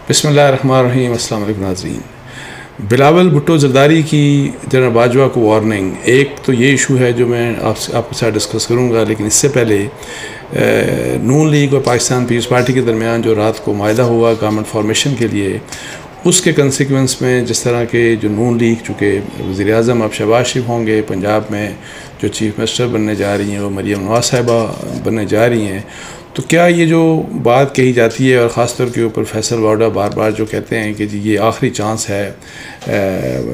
بسم اللہ الرحمن الرحیم۔ السلام علیکم ناظرین۔ بلاول بھٹو زرداری کی جنرل باجوہ کو وارننگ، ایک تو یہ ایشو ہے جو میں آپ کے ساتھ ڈسکس کروں گا، لیکن اس سے پہلے نون لیگ اور پاکستان پیپلز پارٹی کے درمیان جو رات کو معاہدہ ہوا گورنمنٹ فارمیشن کے لیے، اس کے کنسیکوینس میں جس طرح کے جو نون لیگ چونکہ وزیر اعظم اب شہباز شریف ہوں گے، پنجاب میں جو چیف منسٹر بننے جا رہی ہیں وہ مریم نواز صاحبہ بننے جا رہی ہیں، تو کیا یہ جو بات کہی جاتی ہے اور خاص طور کے اوپر فیصل واڈا بار بار جو کہتے ہیں کہ جی یہ آخری چانس ہے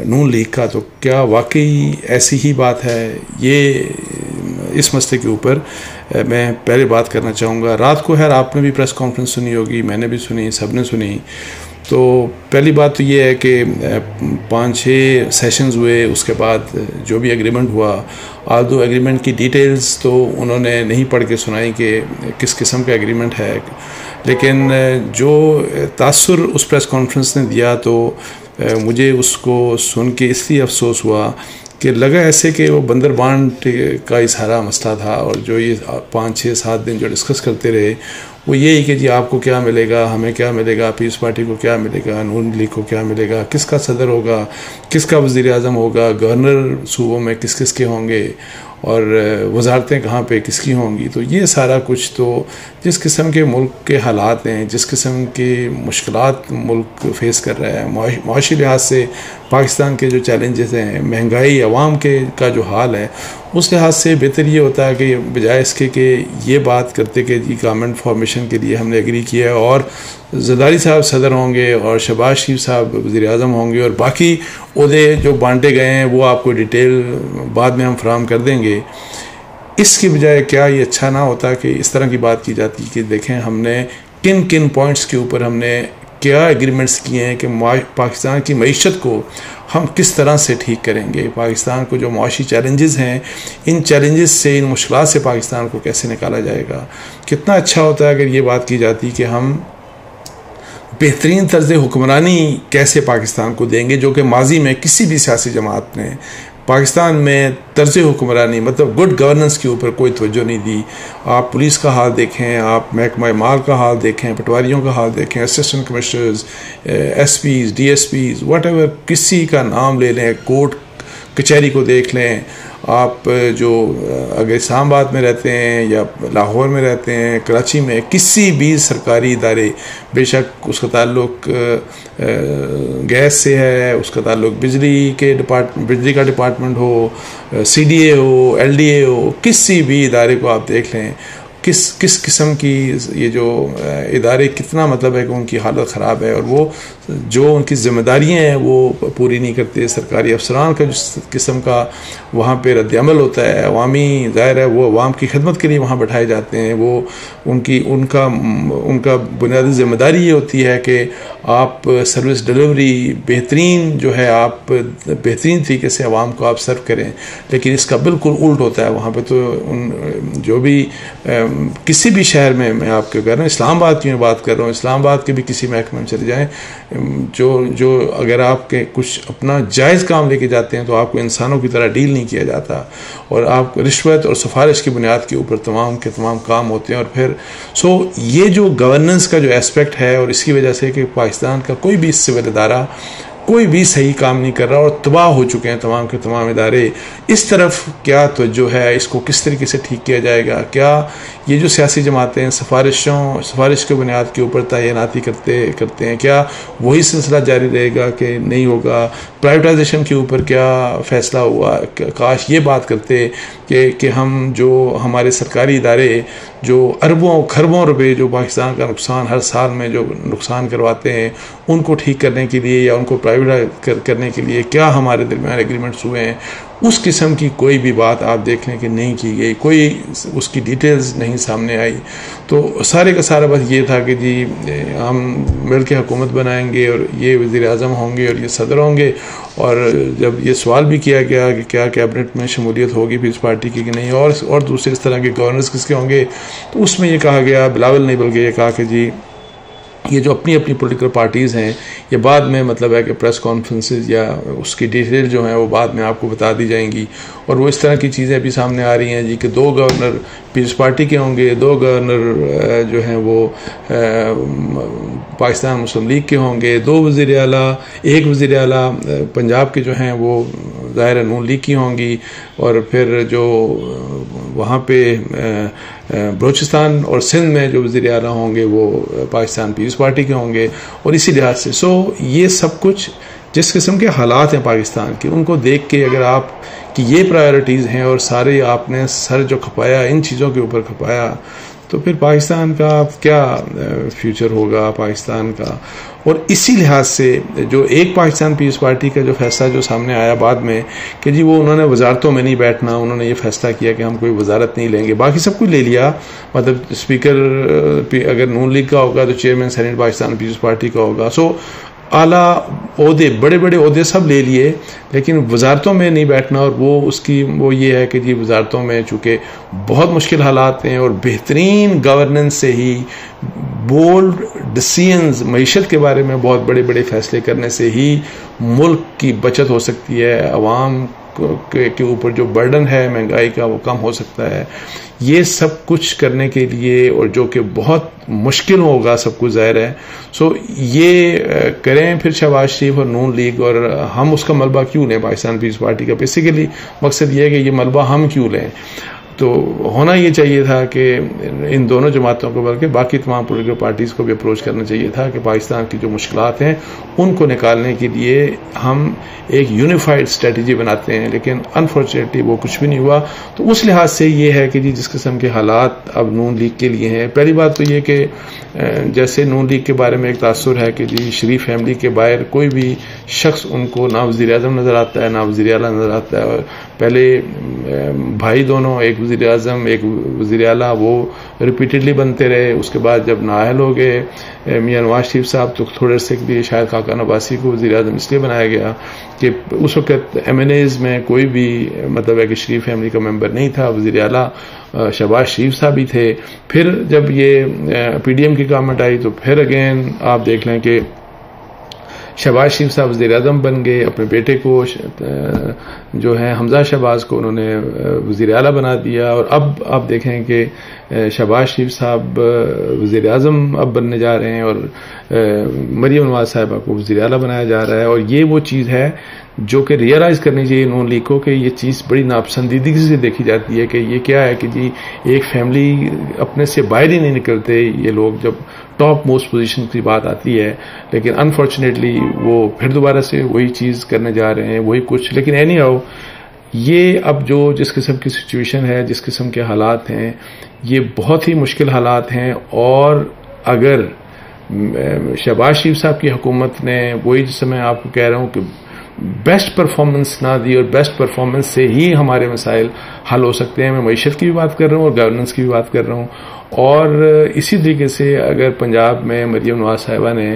نون لیگ کا، تو کیا واقعی ایسی ہی بات ہے؟ یہ اس مسئلے کے اوپر میں پہلے بات کرنا چاہوں گا۔ رات کو خیر آپ نے بھی پریس کانفرنس سنی ہوگی، میں نے بھی سنی، سب نے سنی۔ تو پہلی بات تو یہ ہے کہ 5-6 سیشنز ہوئے، اس کے بعد جو بھی ایگریمنٹ ہوا، آلدو ایگریمنٹ کی ڈیٹیلز تو انہوں نے نہیں پڑھ کے سنائی کہ کس قسم کا ایگریمنٹ ہے، لیکن جو تاثر اس پریس کانفرنس نے دیا تو مجھے اس کو سن کے اس لیے افسوس ہوا کہ لگا ایسے کہ وہ بندر بانٹ کا ہی سارا مسئلہ تھا، اور جو یہ 5-6-7 دن جو ڈسکس کرتے رہے وہ یہی کہ جی آپ کو کیا ملے گا، ہمیں کیا ملے گا، پیپلز پارٹی کو کیا ملے گا، نون لیگ کو کیا ملے گا، کس کا صدر ہوگا، کس کا وزیر اعظم ہوگا، گورنر صوبوں میں کس کس کے ہوں گے، اور وزارتیں کہاں پہ کس کی ہوں گی۔ تو یہ سارا کچھ تو جس قسم کے ملک کے حالات ہیں، جس قسم کی مشکلات ملک فیس کر رہا ہے، معاشی لحاظ سے پاکستان کے جو چیلنجز ہیں، مہنگائی، عوام کا جو حال ہے، اس لحاظ سے بہتر یہ ہوتا ہے کہ بجائے اس کے کہ یہ بات کرتے کہ جی گورنمنٹ فارمیشن کے لیے ہم نے ایگری کیا ہے اور زرداری صاحب صدر ہوں گے اور شہباز شریف صاحب وزیر اعظم ہوں گے اور باقی عہدے جو بانٹے گئے ہیں وہ آپ کو ڈیٹیل بعد میں ہم فراہم کر دیں گے، اس کی بجائے کیا یہ اچھا نہ ہوتا کہ اس طرح کی بات کی جاتی کہ دیکھیں ہم نے کن پوائنٹس کے اوپر ہم نے کیا ایگریمنٹس کیے ہیں کہ پاکستان کی معیشت کو ہم کس طرح سے ٹھیک کریں گے، پاکستان کو جو معاشی چیلنجز ہیں، ان چیلنجز سے، ان مشکلات سے پاکستان کو کیسے نکالا جائے گا۔ کتنا اچھا ہوتا ہے اگر یہ بات کی جاتی کہ ہم بہترین طرز حکمرانی کیسے پاکستان کو دیں گے، جو کہ ماضی میں کسی بھی سیاسی جماعت نے پاکستان میں طرز حکمرانی مطلب گڈ گورننس کے اوپر کوئی توجہ نہیں دی۔ آپ پولیس کا حال دیکھیں، آپ محکمہ مال کا حال دیکھیں، پٹواریوں کا حال دیکھیں، assistant commissioners, SPs, DSPs, whatever, کسی کا نام لے لیں، کورٹ کچہری کو دیکھ لیں، آپ جو اگر اسلام آباد میں رہتے ہیں یا لاہور میں رہتے ہیں، کراچی میں، کسی بھی سرکاری ادارے، بے شک اس کا تعلق گیس سے ہے، اس کا تعلق بجلی کا ڈپارٹمنٹ ہو، سی ڈی اے ہو، ایل ڈی اے ہو، کسی بھی ادارے کو آپ دیکھ لیں، کس قسم کی یہ جو ادارے کتنا مطلب ہے کہ ان کی حالت خراب ہے اور وہ جو ان کی ذمہ داریاں ہیں وہ پوری نہیں کرتے۔ سرکاری افسران کا جس قسم کا وہاں پہ رد عمل ہوتا ہے، عوامی ظاہر ہے وہ عوام کی خدمت کے لیے وہاں بٹھائے جاتے ہیں، وہ ان کا بنیادی ذمہ داری یہ ہوتی ہے کہ آپ سروس ڈیلیوری بہترین جو ہے آپ بہترین طریقے سے عوام کو آپ سرو کریں، لیکن اس کا بالکل الٹ ہوتا ہے وہاں پہ۔ تو جو بھی کسی بھی شہر میں آپ کے کہہ رہا ہوں، اسلام آباد کی میں بات کر رہا ہوں، اسلام آباد کے بھی کسی محکمے میں چلے جائیں، جو اگر آپ کے کچھ اپنا جائز کام لے کے جاتے ہیں تو آپ کو انسانوں کی طرح ڈیل نہیں کیا جاتا، اور آپ رشوت اور سفارش کی بنیاد کے اوپر تمام کے تمام کام ہوتے ہیں۔ اور پھر یہ جو گورننس کا جو ایسپیکٹ ہے، اور اس کی وجہ سے کہ پاکستان کا کوئی بھی سول ادارہ کوئی بھی صحیح کام نہیں کر رہا اور تباہ ہو چکے ہیں تمام کے تمام ادارے، اس طرف کیا توجہ ہے، اس کو کس طریقے سے ٹھیک کیا جائے گا؟ کیا یہ جو سیاسی جماعتیں سفارش کے بنیاد کے اوپر تعیناتی کرتے ہیں، کیا وہی سلسلہ جاری رہے گا کہ نہیں ہوگا؟ پرائیویٹائزیشن کے اوپر کیا فیصلہ ہوا؟ کاش یہ بات کرتے کہ ہم جو ہمارے سرکاری ادارے جو اربوں کھربوں روپے جو پاکستان کا نقصان ہر سال میں جو نقصان کرواتے ہیں، ان کو ٹھیک کرنے کے لیے یا ان کو پرائیویٹ کرنے کے لیے کیا ہمارے درمیان ایگریمنٹس ہوئے ہیں، اس قسم کی کوئی بھی بات آپ دیکھ لیں کہ نہیں کی گئی، کوئی اس کی ڈیٹیلز نہیں سامنے آئی۔ تو سارے کا سارا بس یہ تھا کہ جی ہم مل کے حکومت بنائیں گے اور یہ وزیر اعظم ہوں گے اور یہ صدر ہوں گے، اور جب یہ سوال بھی کیا گیا کہ کیا کیبنٹ میں شمولیت ہوگی پیپلز پارٹی کی کہ نہیں، اور دوسرے اس طرح کے گورنرز کس کے ہوں گے، تو اس میں یہ کہا گیا، بلاول نہیں بلکہ یہ کہا کہ جی یہ جو اپنی اپنی پولیٹیکل پارٹیز ہیں یہ بعد میں مطلب ہے کہ پریس کانفرنسز یا اس کی ڈیٹیل جو ہیں وہ بعد میں آپ کو بتا دی جائیں گی، اور وہ اس طرح کی چیزیں بھی سامنے آ رہی ہیں جی کہ 2 گورنر پیپلز پارٹی کے ہوں گے، 2 گورنر جو ہیں وہ پاکستان مسلم لیگ کے ہوں گے، 2 وزیر اعلیٰ، 1 وزیر اعلیٰ پنجاب کے جو ہیں وہ ظاہر نون لیگ کی ہوں گی، اور پھر جو وہاں پہ بلوچستان اور سندھ میں جو وزیر اعلیٰ ہوں گے وہ پاکستان پیپلز پارٹی کے ہوں گے، اور اسی لحاظ سے یہ سب کچھ جس قسم کے حالات ہیں پاکستان کے، ان کو دیکھ کے اگر آپ کی یہ پرائیورٹیز ہیں اور سارے آپ نے سر جو کھپایا ان چیزوں کے اوپر کھپایا، تو پھر پاکستان کا کیا فیوچر ہوگا پاکستان کا. اور اسی لحاظ سے جو ایک پاکستان پیپلز پارٹی کا جو فیصلہ جو سامنے آیا بعد میں کہ جی وہ انہوں نے وزارتوں میں نہیں بیٹھنا، انہوں نے یہ فیصلہ کیا کہ ہم کوئی وزارت نہیں لیں گے، باقی سب کچھ لے لیا، مطلب اسپیکر اگر نون لیگ کا ہوگا تو chairman senate Pakistan peoples party کا ہوگا، سو اعلیٰ عہدے بڑے بڑے عہدے سب لے لیے، لیکن وزارتوں میں نہیں بیٹھنا. اور وہ یہ ہے کہ جی وزارتوں میں چونکہ بہت مشکل حالات ہیں اور بہترین گورننس سے ہی بولڈ ڈیسیژنز معیشت کے بارے میں بہت بڑے بڑے فیصلے کرنے سے ہی ملک کی بچت ہو سکتی ہے، عوام کے اوپر جو برڈن ہے مہنگائی کا وہ کم ہو سکتا ہے. یہ سب کچھ کرنے کے لیے اور جو کہ بہت مشکل ہوگا سب کچھ ظاہر ہے، سو یہ کریں پھر شہباز شریف اور نون لیگ، اور ہم اس کا ملبہ کیوں لیں پاکستان پیپلز پارٹی کا؟ بیسیکلی مقصد یہ ہے کہ یہ ملبہ ہم کیوں لیں. تو ہونا یہ چاہیے تھا کہ ان دونوں جماعتوں کو بلکہ باقی تمام پولیٹیکل پارٹیز کو بھی اپروچ کرنا چاہیے تھا کہ پاکستان کی جو مشکلات ہیں ان کو نکالنے کے لیے ہم ایک یونیفائڈ اسٹریٹجی بناتے ہیں، لیکن انفارچونیٹلی وہ کچھ بھی نہیں ہوا. تو اس لحاظ سے یہ ہے کہ جی جس قسم کے حالات اب نون لیگ کے لیے ہیں، پہلی بات تو یہ کہ جیسے نون لیگ کے بارے میں ایک تاثر ہے کہ جی شریف فیملی کے باہر کوئی بھی شخص ان کو نہ وزیر اعظم نظر آتا ہے نہ وزیر اعلیٰ نظر آتا ہے. پہلے بھائی دونوں، ایک وزیر اعظم ایک وزیر اعلیٰ، وہ ریپیٹڈلی بنتے رہے. اس کے بعد جب نااہل ہو گئے میاں نواز شریف صاحب تو تھوڑے سے لیے شاید خاقان عباسی کو وزیر اعظم اس لیے بنایا گیا کہ اس وقت ایم این ایز میں کوئی بھی مطلب ہے کہ شریف فیملی کا ممبر نہیں تھا، وزیر اعلیٰ شہباز شریف صاحب ہی تھے. پھر جب یہ پی ڈی ایم کی گورنمنٹ آئی تو پھر اگین آپ دیکھ لیں کہ شہباز شریف صاحب وزیر اعظم بن گئے، اپنے بیٹے کو جو ہے حمزہ شہباز کو انہوں نے وزیر اعلیٰ بنا دیا، اور اب آپ دیکھیں کہ شہباز شریف صاحب وزیر اعظم اب بننے جا رہے ہیں اور مریم نواز صاحبہ کو وزیر اعلیٰ بنایا جا رہا ہے. اور یہ وہ چیز ہے جو کہ ریئلائز کرنی چاہیے نون لیگ کو کہ یہ چیز بڑی ناپسندیدگی سے دیکھی جاتی ہے کہ یہ کیا ہے کہ جی ایک فیملی اپنے سے باہر ہی نہیں نکلتے یہ لوگ جب ٹاپ موسٹ پوزیشن کی بات آتی ہے، لیکن انفارچونیٹلی وہ پھر دوبارہ سے وہی چیز کرنے جا رہے ہیں وہی کچھ. لیکن اینی ہاؤ یہ اب جو جس قسم کی سچویشن ہے، جس قسم کے حالات ہیں، یہ بہت ہی مشکل حالات ہیں. اور اگر شہباز شریف صاحب کی حکومت نے وہی جس میں آپ کو کہہ رہا ہوں کہ بیسٹ پرفارمنس نہ دی، اور بیسٹ پرفارمنس سے ہی ہمارے مسائل حل ہو سکتے ہیں. میں معیشت کی بھی بات کر رہا ہوں اور گورننس کی بھی بات کر رہا ہوں. اور اسی طریقے سے اگر پنجاب میں مریم نواز صاحبہ نے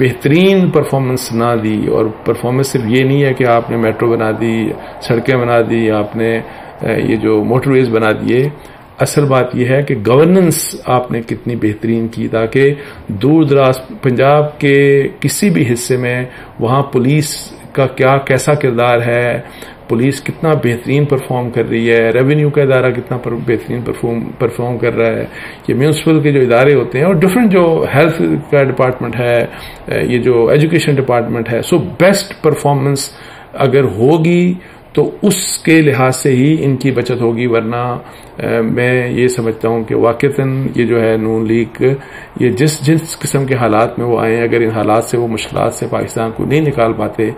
بہترین پرفارمنس نہ دی، اور پرفارمنس صرف یہ نہیں ہے کہ آپ نے میٹرو بنا دی، سڑکیں بنا دی، آپ نے یہ جو موٹر ویز بنا دیے، اصل بات یہ ہے کہ گورننس آپ نے کتنی بہترین کی تاکہ دور دراز پنجاب کے کسی بھی حصے میں وہاں پولیس کا کیسا کردار ہے، پولیس کتنا بہترین پرفارم کر رہی ہے، ریونیو کا ادارہ کتنا بہترین پرفارم کر رہا ہے، یہ میونسپل کے جو ادارے ہوتے ہیں اور ڈفرینٹ جو ہیلتھ کا ڈپارٹمنٹ ہے، یہ جو ایجوکیشن ڈپارٹمنٹ ہے، سو بیسٹ پرفارمنس اگر ہوگی تو اس کے لحاظ سے ہی ان کی بچت ہوگی. ورنہ میں یہ سمجھتا ہوں کہ واقعتاً یہ جو ہے نون لیگ یہ جس قسم کے حالات میں وہ آئے ہیں، اگر ان حالات سے وہ مشکلات سے پاکستان کو نہیں نکال پاتے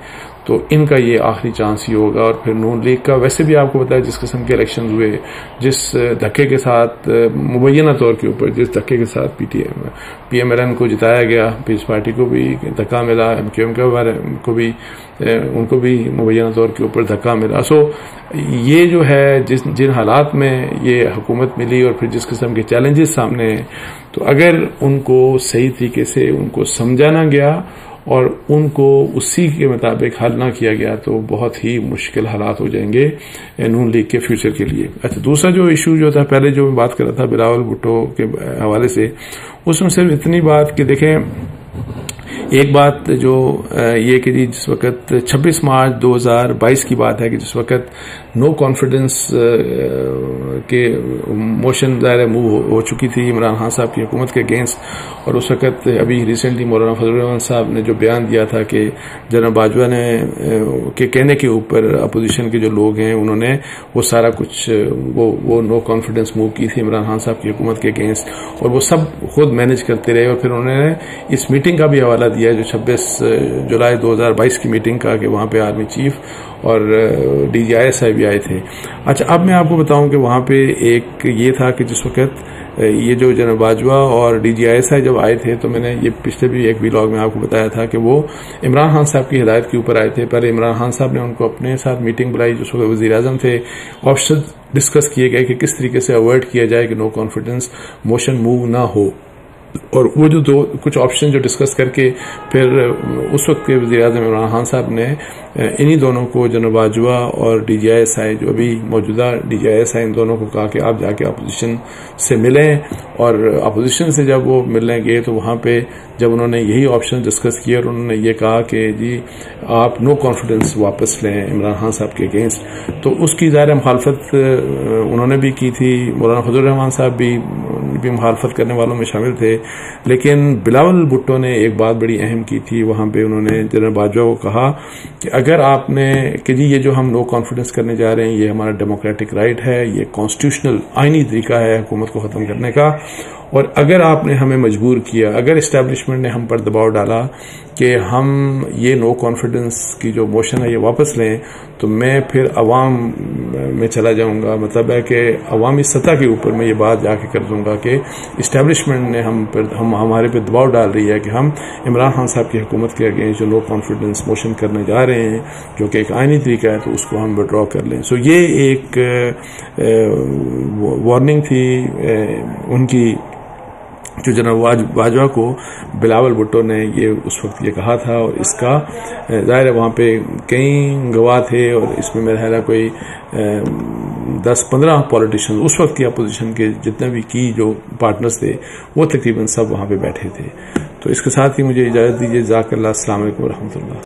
تو ان کا یہ آخری چانس ہی ہوگا. اور پھر نون لیگ کا ویسے بھی آپ کو پتا ہے جس قسم کے الیکشنز ہوئے، جس دھکے کے ساتھ مبینہ طور کے اوپر جس دھکے کے ساتھ پی ایم ایل این کو جتایا گیا، پیپلز پارٹی کو بھی دھکا ملا، ایم کیو ایم کے بارے کو بھی ان کو بھی مبینہ طور کے اوپر دھکا ملا. سو یہ جو ہے جن حالات میں یہ حکومت ملی اور پھر جس قسم کے چیلنجز سامنے ہیں، تو اگر ان کو صحیح طریقے سے ان کو سمجھا نہ گیا اور ان کو اسی کے مطابق حل نہ کیا گیا تو بہت ہی مشکل حالات ہو جائیں گے نون لیگ کے فیوچر کے لیے. اچھا دوسرا جو ایشو جو تھا پہلے جو میں بات کر رہا تھا بلاول بھٹو کے حوالے سے, اس میں صرف اتنی بات کہ دیکھیں ایک بات جو یہ کہ جی جس وقت 26 مارچ 2022 کی بات ہے کہ جس وقت نو کانفیڈنس کے موشن ظاہر موو ہو چکی تھی عمران خان صاحب کی حکومت کے اگینسٹ, اور اس وقت ابھی ریسنٹلی مولانا فضل الرحمان صاحب نے جو بیان دیا تھا کہ جنرل باجوہ نے کے کہنے کے اوپر اپوزیشن کے جو لوگ ہیں انہوں نے وہ سارا کچھ وہ نو کانفیڈنس موو کی تھی عمران خان صاحب کی حکومت کے اگینسٹ, اور وہ سب خود مینج کرتے رہے. اور پھر انہوں نے اس میٹنگ کا بھی حوالہ دیا جو 26 جولائی 2022 کی میٹنگ کا کہ وہاں پہ آرمی چیف اور D G I S I بھی آئے تھے. اچھا اب میں آپ کو بتاؤں کہ وہاں پہ ایک یہ تھا کہ جس وقت یہ جو جنرل باجوہ اور ڈی جی آئی ایس آئی جب آئے تھے تو میں نے یہ پچھلے بھی ایک ویلاگ میں آپ کو بتایا تھا کہ وہ عمران خان صاحب کی ہدایت کے اوپر آئے تھے. پہلے عمران خان صاحب نے ان کو اپنے ساتھ میٹنگ بلائی, جس وقت وزیر اعظم تھے, آپشن ڈسکس کیے گئے کہ کس طریقے سے اوائڈ کیا جائے کہ نو کانفیڈنس موشن موو نہ ہو. اور وہ جو کچھ آپشن جو ڈسکس کر کے پھر اس وقت کے وزیر اعظم عمران خان صاحب نے انہی دونوں کو جنرل باجوہ اور ڈی جی آئی ایس آئی جو ابھی موجودہ ڈی جی آئی ایس آئی ان دونوں کو کہا کہ آپ جا کے اپوزیشن سے ملیں. اور اپوزیشن سے جب وہ ملنے گئے تو وہاں پہ جب انہوں نے یہی آپشن ڈسکس کیا اور انہوں نے یہ کہا کہ جی آپ نو کانفیڈنس واپس لیں عمران خان صاحب کے اگینسٹ, تو اس کی ظاہر مخالفت انہوں نے بھی کی تھی. مولانا فضل الرحمان صاحب بھی مخالفت کرنے والوں میں شامل تھے. لیکن بلاول بھٹو نے ایک بات بڑی اہم کی تھی, وہاں پہ انہوں نے جنرل باجوہ کو کہا کہ اگر آپ نے کہ جی یہ جو ہم نو کانفیڈنس کرنے جا رہے ہیں یہ ہمارا ڈیموکریٹک رائٹ ہے, یہ کانسٹیٹیوشنل آئینی طریقہ ہے حکومت کو ختم کرنے کا, اور اگر آپ نے ہمیں مجبور کیا, اگر اسٹیبلشمنٹ نے ہم پر دباؤ ڈالا کہ ہم یہ نو کانفیڈنس کی جو موشن ہے یہ واپس لیں, تو میں پھر عوام میں چلا جاؤں گا. مطلب ہے کہ عوامی سطح کے اوپر میں یہ بات جا کے کر دوں گا کہ اسٹیبلشمنٹ نے ہمارے پہ دباؤ ڈال رہی ہے کہ ہم عمران خان صاحب کی حکومت کے اگینسٹ جو نو کانفیڈنس موشن کرنے جا رہے ہیں جو کہ ایک آئینی طریقہ ہے تو اس کو ہم وڈرا کر لیں. سو یہ ایک وارننگ تھی ان کی جو جنرل باجوہ کو بلاول بھٹو نے یہ اس وقت یہ کہا تھا. اور اس کا ظاہر ہے وہاں پہ کئی گواہ تھے اور اس میں میرا خیال ہے کوئی 10-15 پولیٹیشین اس وقت کی اپوزیشن کے جتنے بھی کی جو پارٹنرز تھے وہ تقریباً سب وہاں پہ بیٹھے تھے. تو اس کے ساتھ ہی مجھے اجازت دیجیے. جزاک اللہ. السلام علیکم ورحمۃ اللہ.